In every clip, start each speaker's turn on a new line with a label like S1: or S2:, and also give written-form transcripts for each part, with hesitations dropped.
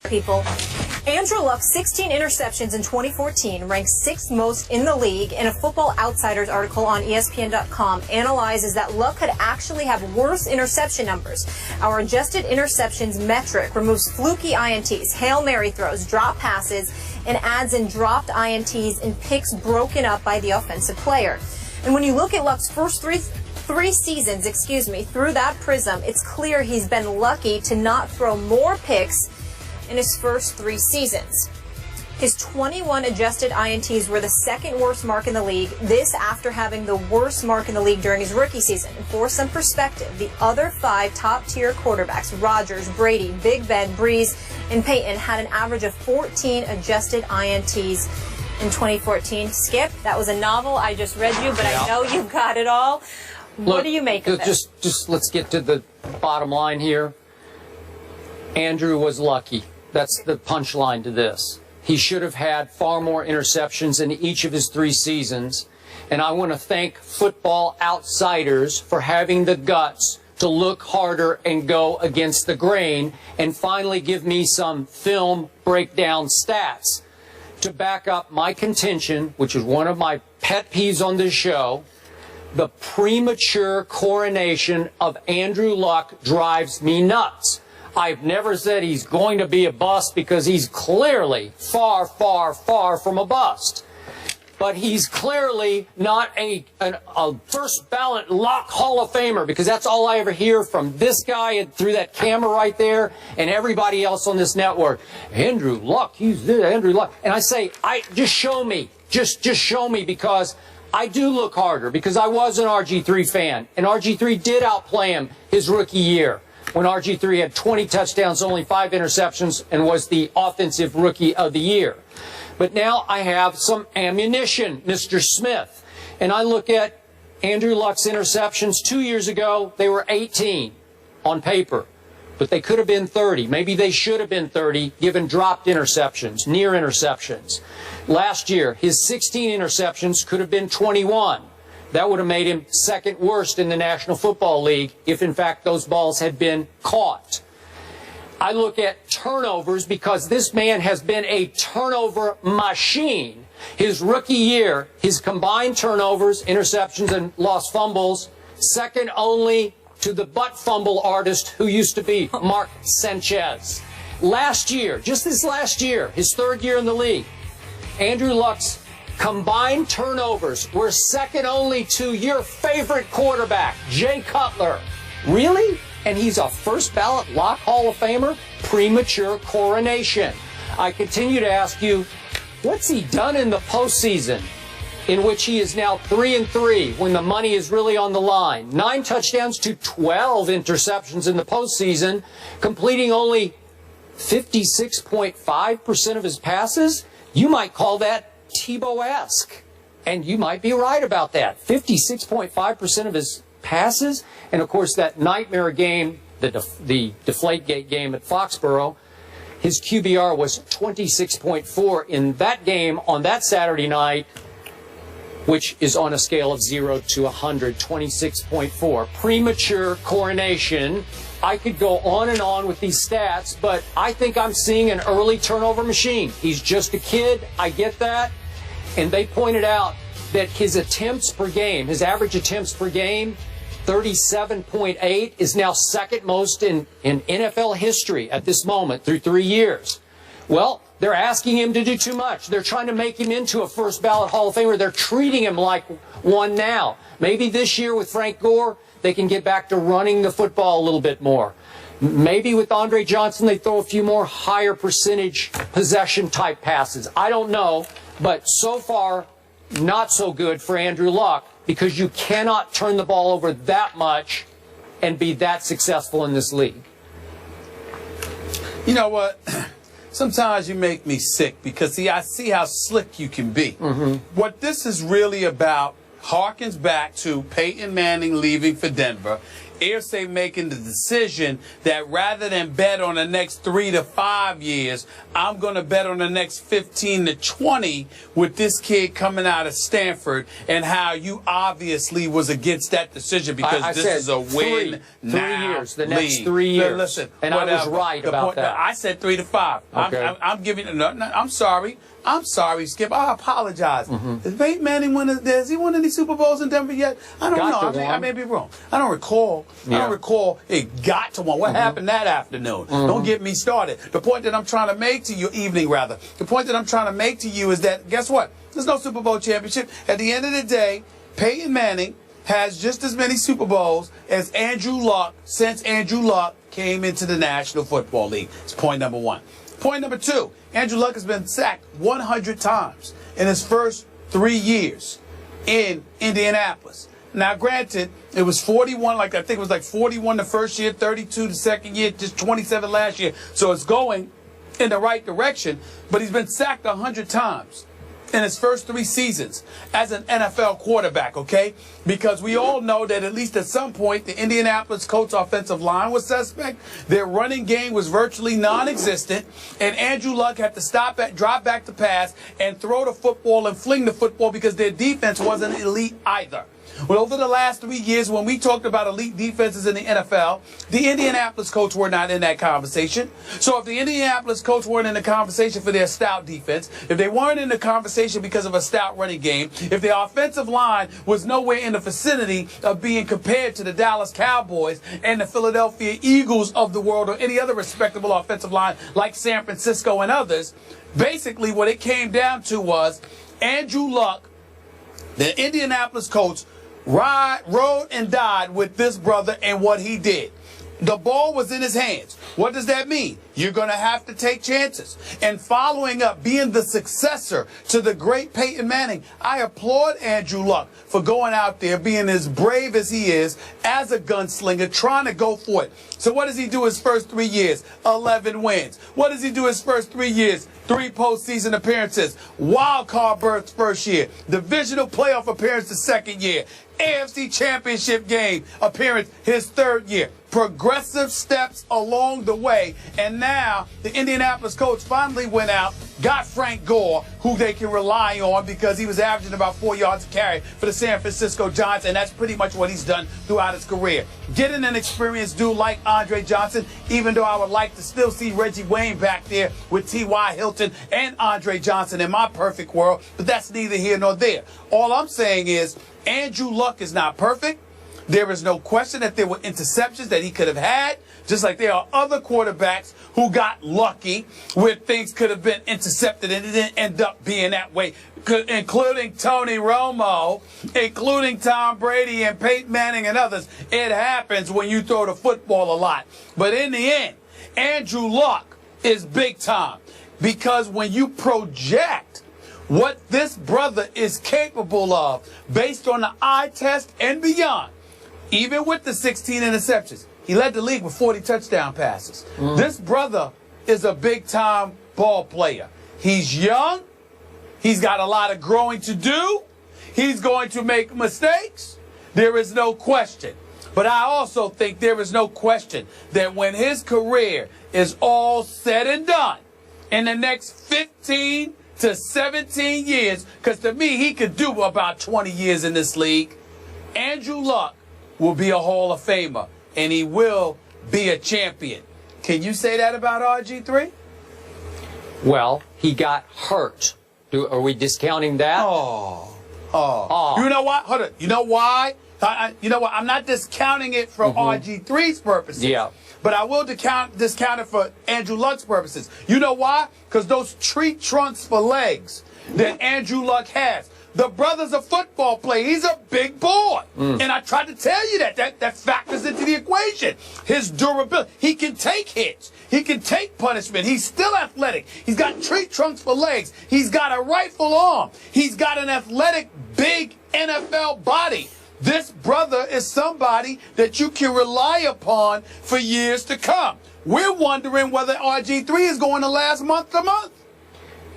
S1: people. Andrew Luck's 16 interceptions in 2014 ranked 6th most in the league, and a Football Outsiders article on ESPN.com analyzes that Luck could actually have worse interception numbers. Our adjusted interceptions metric removes fluky INTs, Hail Mary throws, drop passes, and adds in dropped INTs and picks broken up by the offensive player. And when you look at Luck's first three seasons, through that prism, it's clear he's been lucky to not throw more picks in his first 3 seasons. His 21 adjusted INTs were the 2nd worst mark in the league, this after having the worst mark in the league during his rookie season. And for some perspective, the other 5 top-tier quarterbacks, Rodgers, Brady, Big Ben, Breeze, and Peyton, had an average of 14 adjusted INTs in 2014. Skip, that was a novel I just read you, but I know you got it all. What do you make of it?
S2: Just let's get to the bottom line here. Andrew was lucky. That's the punchline to this. He should have had far more interceptions in each of his 3 seasons. And I want to thank Football Outsiders for having the guts to look harder and go against the grain and finally give me some film breakdown stats to back up my contention, which is one of my pet peeves on this show. The premature coronation of Andrew Luck drives me nuts. I've never said he's going to be a bust because he's clearly far, far, far from a bust. But he's clearly not a first ballot Luck Hall of Famer, because that's all I ever hear from this guy and through that camera right there and everybody else on this network. Andrew Luck, he's this, Andrew Luck. And I say, just show me. Just show me, because I do look harder, because I was an RG3 fan, and RG3 did outplay him his rookie year, when RG3 had 20 touchdowns, only 5 interceptions, and was the offensive rookie of the year. But now I have some ammunition, Mr. Smith. And I look at Andrew Luck's interceptions 2 years ago. They were 18 on paper, but they could have been 30. Maybe they should have been 30, given dropped interceptions, near interceptions. Last year, his 16 interceptions could have been 21. That would have made him 2nd worst in the National Football League if, in fact, those balls had been caught. I look at turnovers, because this man has been a turnover machine. His rookie year, his combined turnovers, interceptions, and lost fumbles, 2nd only to the butt fumble artist who used to be Mark Sanchez. Last year, just this last year, his 3rd year in the league, Andrew Luck's combined turnovers were 2nd only to your favorite quarterback, Jay Cutler. Really? And he's a first ballot Luck Hall of Famer? Premature coronation. I continue to ask you, what's he done in the postseason, in which he is now 3-3 when the money is really on the line? 9 touchdowns to 12 interceptions in the postseason, completing only 56.5% of his passes? You might call that Tebow-esque, and you might be right about that. 56.5% of his passes, and of course that nightmare game, the Deflategate game at Foxborough, his QBR was 26.4 in that game on that Saturday night, which is on a scale of 0 to 100, 26.4. Premature coronation. I could go on and on with these stats, but I think I'm seeing an early turnover machine. He's just a kid. I get that. And they pointed out that his attempts per game, his average attempts per game, 37.8, is now 2nd most in NFL history at this moment through 3 years. Well, they're asking him to do too much. They're trying to make him into a first ballot Hall of Famer. They're treating him like one now. Maybe this year with Frank Gore, they can get back to running the football a little bit more. Maybe with Andre Johnson, they throw a few more higher percentage possession type passes. I don't know, but so far, not so good for Andrew Luck, because you cannot turn the ball over that much and be that successful in this league.
S3: You know what? Sometimes you make me sick, because, see, I see how slick you can be. What this is really about harkens back to Peyton Manning leaving for Denver, Irsay making the decision that rather than bet on the next 3 to 5 years, I'm going to bet on the next 15 to 20 with this kid coming out of Stanford, and how you obviously was against that decision because this is a win
S2: three years, the next 3 years.
S3: Listen,
S2: and I was right about that.
S3: I said 3 to 5.
S2: Okay.
S3: I'm giving. No, I'm sorry. I'm sorry, Skip. I apologize. Has Peyton Manning has he won any Super Bowls in Denver yet? I don't know. I may be wrong. I don't recall. I don't recall it got to one. What happened that afternoon? Don't get me started. The point that I'm trying to make to you, the point that I'm trying to make to you is that, guess what? There's no Super Bowl championship. At the end of the day, Peyton Manning has just as many Super Bowls as Andrew Luck since Andrew Luck came into the National Football League. It's point number one. Point number two, Andrew Luck has been sacked 100 times in his first 3 years in Indianapolis. Now, granted, it was 41, I think it was 41 the first year, 32 the second year, just 27 last year. So it's going in the right direction, but he's been sacked 100 times in his first 3 seasons as an NFL quarterback, okay? Because we all know that at least at some point, the Indianapolis Colts offensive line was suspect. Their running game was virtually non-existent. And Andrew Luck had to drop back to pass and throw the football and fling the football because their defense wasn't elite either. Well, over the last 3 years, when we talked about elite defenses in the NFL, the Indianapolis Colts were not in that conversation. So if the Indianapolis Colts weren't in the conversation for their stout defense, if they weren't in the conversation because of a stout running game, if their offensive line was nowhere in the vicinity of being compared to the Dallas Cowboys and the Philadelphia Eagles of the world or any other respectable offensive line like San Francisco and others, basically what it came down to was Andrew Luck, the Indianapolis Colts, rode and died with this brother and what he did. The ball was in his hands. What does that mean? You're going to have to take chances. And following up, being the successor to the great Peyton Manning, I applaud Andrew Luck for going out there, being as brave as he is, as a gunslinger, trying to go for it. So what does he do his first 3 years? 11 wins. What does he do his first 3 years? 3 postseason appearances. Wild card berth first year. Divisional playoff appearance the second year. AFC Championship game appearance his third year. Progressive steps along the way. And now the Indianapolis Colts finally went out, got Frank Gore, who they can rely on because he was averaging about 4 yards a carry for the San Francisco Giants, and that's pretty much what he's done throughout his career. Getting an experienced dude like Andre Johnson, even though I would like to still see Reggie Wayne back there with T.Y. Hilton and Andre Johnson in my perfect world, but that's neither here nor there. All I'm saying is Andrew Luck is not perfect. There is no question that there were interceptions that he could have had, just like there are other quarterbacks who got lucky where things could have been intercepted and it didn't end up being that way, including Tony Romo, including Tom Brady and Peyton Manning and others. It happens when you throw the football a lot. But in the end, Andrew Luck is big time because when you project what this brother is capable of based on the eye test and beyond, even with the 16 interceptions, he led the league with 40 touchdown passes. This brother is a big-time ball player. He's young. He's got a lot of growing to do. He's going to make mistakes. There is no question. But I also think there is no question that when his career is all said and done, in the next 15 to 17 years, because to me, he could do about 20 years in this league, Andrew Luck will be a Hall of Famer, and he will be a champion. Can you say that about RG3?
S2: Well, he got hurt. Are we discounting that?
S3: You know what? Hold on. You know why? You know what? I'm not discounting it for RG3's purposes.
S2: Yeah.
S3: But I will discount it for Andrew Luck's purposes. You know why? Because those tree trunks for legs that Andrew Luck has. The brother's a football player. He's a big boy. And I tried to tell you that factors into the equation. His durability. He can take hits. He can take punishment. He's still athletic. He's got tree trunks for legs. He's got a rifle arm. He's got an athletic, big NFL body. This brother is somebody that you can rely upon for years to come. We're wondering whether RG3 is going to last month to month.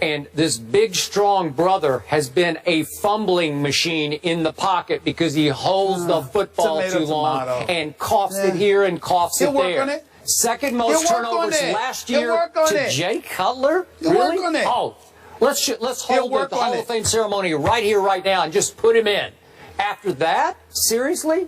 S2: And this big, strong brother has been a fumbling machine in the pocket because he holds the football too long and coughs it here and coughs it there.
S3: Work on it.
S2: Second most turnovers last year to Jay Cutler.
S3: He'll
S2: Really?
S3: work on it.
S2: Oh, let's hold the Hall of Fame ceremony right here, right now, and just put him in. After that, seriously?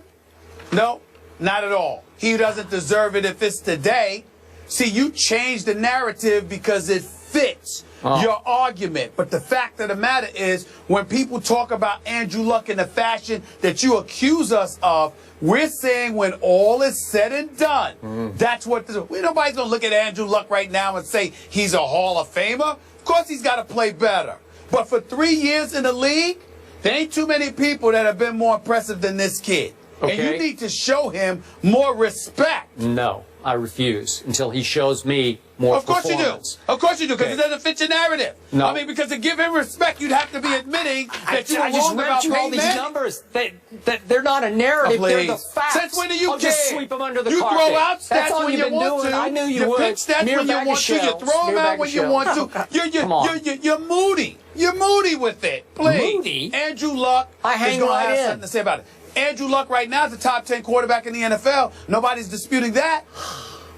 S3: No, not at all. He doesn't deserve it if it's today. See, you changed the narrative because it fits your argument. But the fact of the matter is, when people talk about Andrew Luck in the fashion that you accuse us of, we're saying when all is said and done, that's what nobody's going to look at Andrew Luck right now and say he's a Hall of Famer. Of course he's got to play better. But for 3 years in the league, there ain't too many people that have been more impressive than this kid. Okay. And you need to show him more respect.
S2: No, I refuse until he shows me more performance.
S3: Of course you do. Of course you do, because it doesn't fit your narrative.
S2: No.
S3: I mean, because to give him respect, you'd have to be admitting that you were wrong about Peyton
S2: all these
S3: Manning.
S2: numbers. They're not a narrative. They're the facts.
S3: Since when do you care?
S2: Just sweep them under the
S3: you
S2: carpet.
S3: Throw out
S2: That's
S3: stats
S2: all
S3: when
S2: you've
S3: you
S2: been
S3: want
S2: doing.
S3: to.
S2: I knew you would.
S3: Pick stats when you want to. You throw them out when you want to. You're moody. You're moody with it. Please.
S2: Moody?
S3: Andrew Luck is going to have something to say about it. Andrew Luck right now is the top 10 quarterback in the NFL. Nobody's disputing that.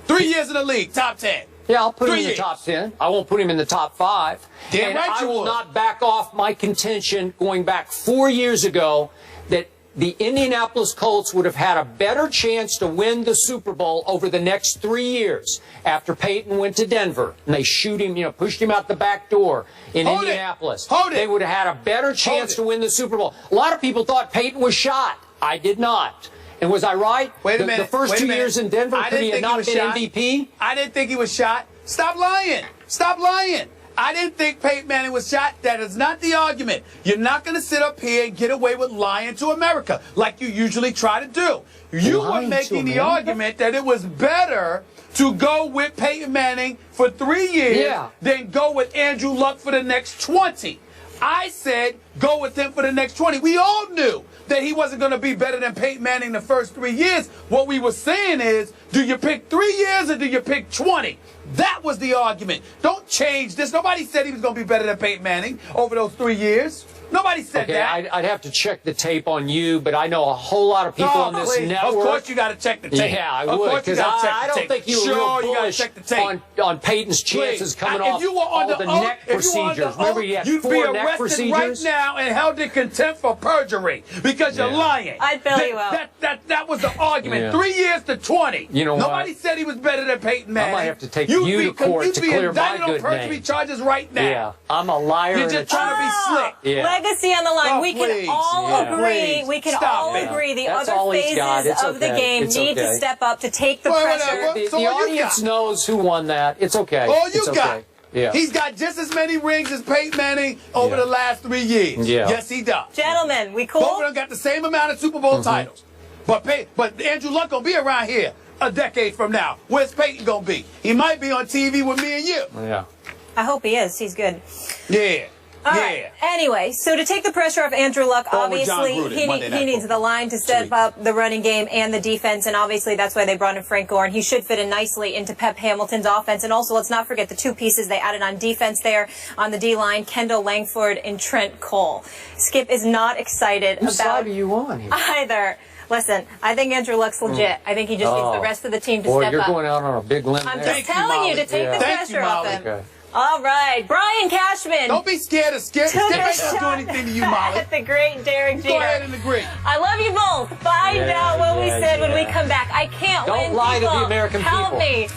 S3: 3 years in the league, top 10.
S2: Yeah, I'll put him in the top 10. I won't put him in the top 5.
S3: Damn right
S2: I will not back off my contention going back 4 years ago that the Indianapolis Colts would have had a better chance to win the Super Bowl over the next 3 years after Peyton went to Denver and they shoot him, pushed him out the back door in Indianapolis. They would have had a better chance to win the Super Bowl. A lot of people thought Peyton was shot. I did not. And was I right?
S3: Wait a minute.
S2: The first 2 years in Denver, could he have not been MVP?
S3: I didn't think he was shot. Stop lying. Stop lying. I didn't think Peyton Manning was shot. That is not the argument. You're not going to sit up here and get away with lying to America like you usually try to do. You were making the argument that it was better to go with Peyton Manning for 3 years than go with Andrew Luck for the next 20. I said go with him for the next 20. We all knew that he wasn't going to be better than Peyton Manning the first 3 years. What we were saying is, do you pick 3 years or do you pick 20? That was the argument. Don't change this. Nobody said he was going to be better than Peyton Manning over those 3 years. Nobody said that.
S2: I'd have to check the tape on you, but I know a whole lot of people on this network.
S3: Of course you got to check the tape.
S2: Yeah, I would, because I don't think you were real bullish on Peyton's chances coming off all the neck procedures. Remember, he had 4 neck procedures?
S3: You'd be arrested right now and held in contempt for perjury because you're lying.
S1: I'd bail you out.
S3: That was the argument. 3 years to 20.
S2: You know
S3: Nobody said he was better than Peyton Manning.
S2: I might have to take you to court to clear my good name.
S3: You'd be indicted on perjury charges right now.
S2: Yeah, I'm a liar.
S3: You're just trying to be slick.
S1: Yeah. Legacy on the line. We can all agree. We can all agree. The other phases of the game need to step up to take the pressure.
S2: The audience knows who won that. It's okay.
S3: All you got.
S2: Yeah.
S3: He's got just as many rings as Peyton Manning over the last 3 years.
S2: Yeah.
S3: Yes, he does.
S1: Gentlemen, we cool?
S3: Both of them got the same amount of Super Bowl titles. But Andrew Luck going to be around here a decade from now. Where's Peyton going to be? He might be on TV with me and you.
S2: Yeah.
S1: I hope he is. He's good.
S3: Yeah.
S1: All right. Anyway, so to take the pressure off Andrew Luck, obviously he needs the line to step up the running game and the defense, and obviously that's why they brought in Frank Gore, and he should fit in nicely into Pep Hamilton's offense. And also, let's not forget the 2 pieces they added on defense there on the D-line, Kendall Langford and Trent Cole. Skip is not excited
S2: Whose side are you on here?
S1: Either. Listen, I think Andrew Luck's legit. I think he just needs the rest of the team to step up.
S2: You're going out on a big limb
S1: I'm
S2: there.
S1: just telling you to take the pressure off him.
S2: Okay.
S1: All right, Brian Cashman.
S3: Don't be scared of Skip. Skip ain't gonna do anything to you, Molly.
S1: The great Derek Jeter.
S3: Go ahead and agree.
S1: I love you both. Find out what we said when we come back. I can't win.
S2: Don't lie to the American people.
S1: Help me.